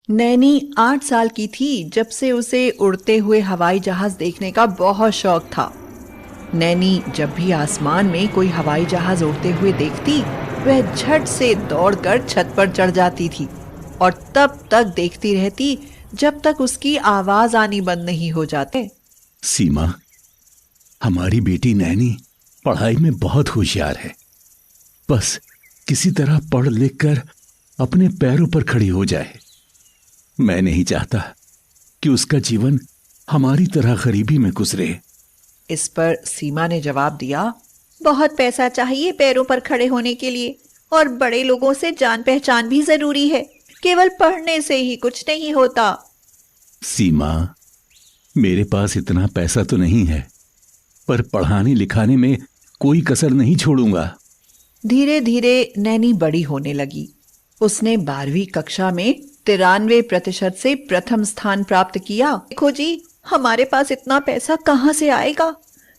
नैनी 8 साल की थी जब से उसे उड़ते हुए हवाई जहाज देखने का बहुत शौक था। नैनी जब भी आसमान में कोई हवाई जहाज उड़ते हुए देखती, वह झट से दौड़कर छत पर चढ़ जाती थी और तब तक देखती रहती जब तक उसकी आवाज आनी बंद नहीं हो जाते। सीमा, हमारी बेटी नैनी पढ़ाई में बहुत होशियार है। बस किसी तरह पढ़ लिख कर अपने पैरों पर खड़ी हो जाए। मैं नहीं चाहता कि उसका जीवन हमारी तरह गरीबी में गुजरे। इस पर सीमा ने जवाब दिया, बहुत पैसा चाहिए पैरों पर खड़े होने के लिए, और बड़े लोगों से जान पहचान भी जरूरी है। केवल पढ़ने से ही कुछ नहीं होता। सीमा, मेरे पास इतना पैसा तो नहीं है, पर पढ़ाने लिखाने में कोई कसर नहीं छोड़ूंगा। धीरे धीरे नैनी बड़ी होने लगी। उसने 12वीं कक्षा में 93% से प्रथम स्थान प्राप्त किया। देखो जी, हमारे पास इतना पैसा कहाँ से आएगा?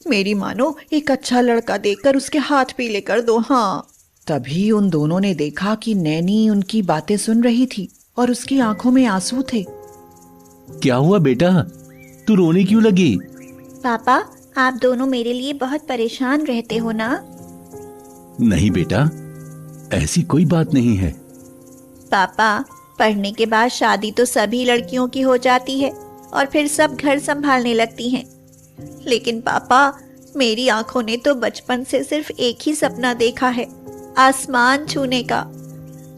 मेरी मानो एक अच्छा लड़का देखकर उसके हाथ पीले कर दो। हाँ। तभी उन दोनों ने देखा कि नैनी उनकी बातें सुन रही थी और उसकी आंखों में आंसू थे। क्या हुआ बेटा, तू रोने क्यों लगी? पापा, आप दोनों मेरे लिए बहुत परेशान रहते हो ना? नहीं बेटा, ऐसी कोई बात नहीं है। पापा, पढ़ने के बाद शादी तो सभी लड़कियों की हो जाती है और फिर सब घर संभालने लगती हैं। लेकिन पापा, मेरी आंखों ने तो बचपन से सिर्फ एक ही सपना देखा है, आसमान छूने का।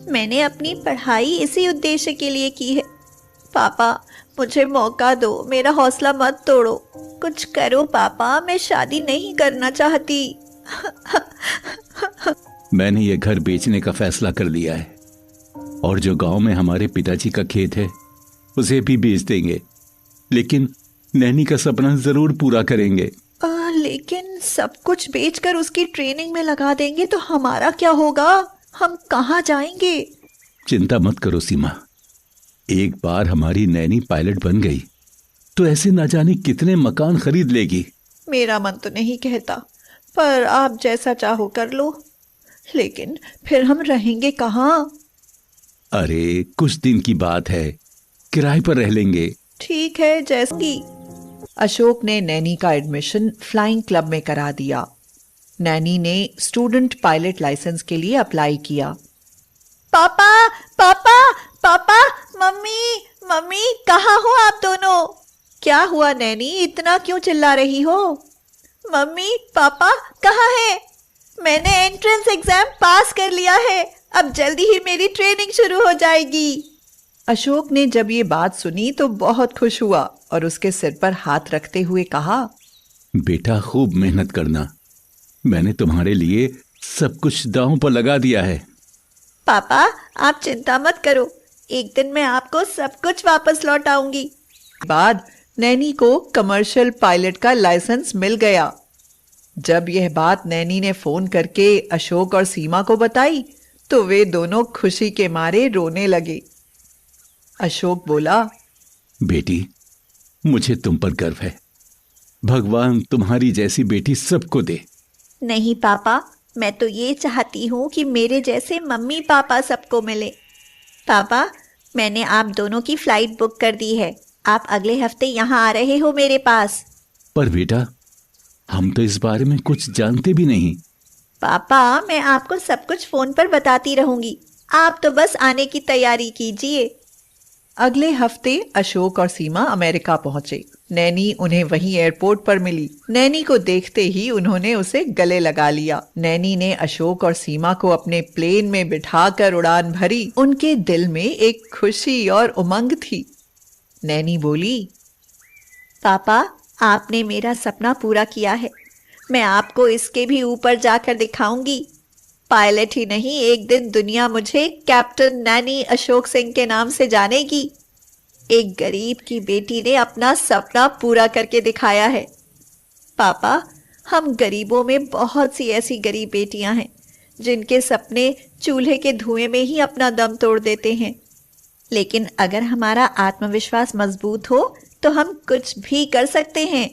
मैंने अपनी पढ़ाई इसी उद्देश्य के लिए की है। पापा, मुझे मौका दो, मेरा हौसला मत तोड़ो। कुछ करो पापा, मैं शादी नहीं करना चाहती। मैंने ये घर बेचने का फैसला कर लिया है और जो गांव में हमारे पिताजी का खेत है उसे भी बेच देंगे, लेकिन नैनी का सपना जरूर पूरा करेंगे। लेकिन सब कुछ बेचकर उसकी ट्रेनिंग में लगा देंगे तो हमारा क्या होगा? हम कहाँ जाएंगे? चिंता मत करो सीमा, एक बार हमारी नैनी पायलट बन गई तो ऐसे ना जाने कितने मकान खरीद लेगी। मेरा मन तो नहीं कहता, पर आप जैसा चाहो कर लो। लेकिन फिर हम रहेंगे कहाँ? अरे कुछ दिन की बात है, किराए पर रह लेंगे। ठीक है, जैसी। अशोक ने नैनी का एडमिशन फ्लाइंग क्लब में करा दिया। नैनी ने स्टूडेंट पायलट लाइसेंस के लिए अप्लाई किया। पापा, पापा, पापा, मम्मी, मम्मी, कहाँ हो आप दोनों? क्या हुआ नैनी, इतना क्यों चिल्ला रही हो? मम्मी, पापा, कहाँ है? मैंने एंट्रेंस एग्जाम पास कर लिया है, अब जल्दी ही मेरी ट्रेनिंग शुरू हो जाएगी। अशोक ने जब ये बात सुनी तो बहुत खुश हुआ और उसके सिर पर हाथ रखते हुए कहा, बेटा खूब मेहनत करना, मैंने तुम्हारे लिए सब कुछ दांव पर लगा दिया है। पापा, आप चिंता मत करो, एक दिन मैं आपको सब कुछ वापस लौट आऊंगी। बाद नैनी को कमर्शियल पायलट का लाइसेंस मिल गया। जब यह बात नैनी ने फोन करके अशोक और सीमा को बताई तो वे दोनों खुशी के मारे रोने लगे। अशोक बोला, बेटी, मुझे तुम पर गर्व है। भगवान तुम्हारी जैसी बेटी सबको दे। नहीं पापा, मैं तो ये चाहती हूँ कि मेरे जैसे मम्मी पापा सबको मिले। पापा, मैंने आप दोनों की फ्लाइट बुक कर दी है। आप अगले हफ्ते यहाँ आ रहे हो मेरे पास। पर बेटा, हम तो इस बारे में कुछ जानते भी नहीं। पापा, मैं आपको सब कुछ फोन पर बताती रहूंगी, आप तो बस आने की तैयारी कीजिए। अगले हफ्ते अशोक और सीमा अमेरिका पहुंचे। नैनी उन्हें वहीं एयरपोर्ट पर मिली। नैनी को देखते ही उन्होंने उसे गले लगा लिया। नैनी ने अशोक और सीमा को अपने प्लेन में बिठाकर उड़ान भरी। उनके दिल में एक खुशी और उमंग थी। नैनी बोली, पापा, आपने मेरा सपना पूरा किया है। मैं आपको इसके भी ऊपर जाकर दिखाऊंगी। पायलट ही नहीं, एक दिन दुनिया मुझे कैप्टन नैनी अशोक सिंह के नाम से जानेगी। एक गरीब की बेटी ने अपना सपना पूरा करके दिखाया है। पापा, हम गरीबों में बहुत सी ऐसी गरीब बेटियां हैं जिनके सपने चूल्हे के धुएं में ही अपना दम तोड़ देते हैं। लेकिन अगर हमारा आत्मविश्वास मजबूत हो तो हम कुछ भी कर सकते हैं।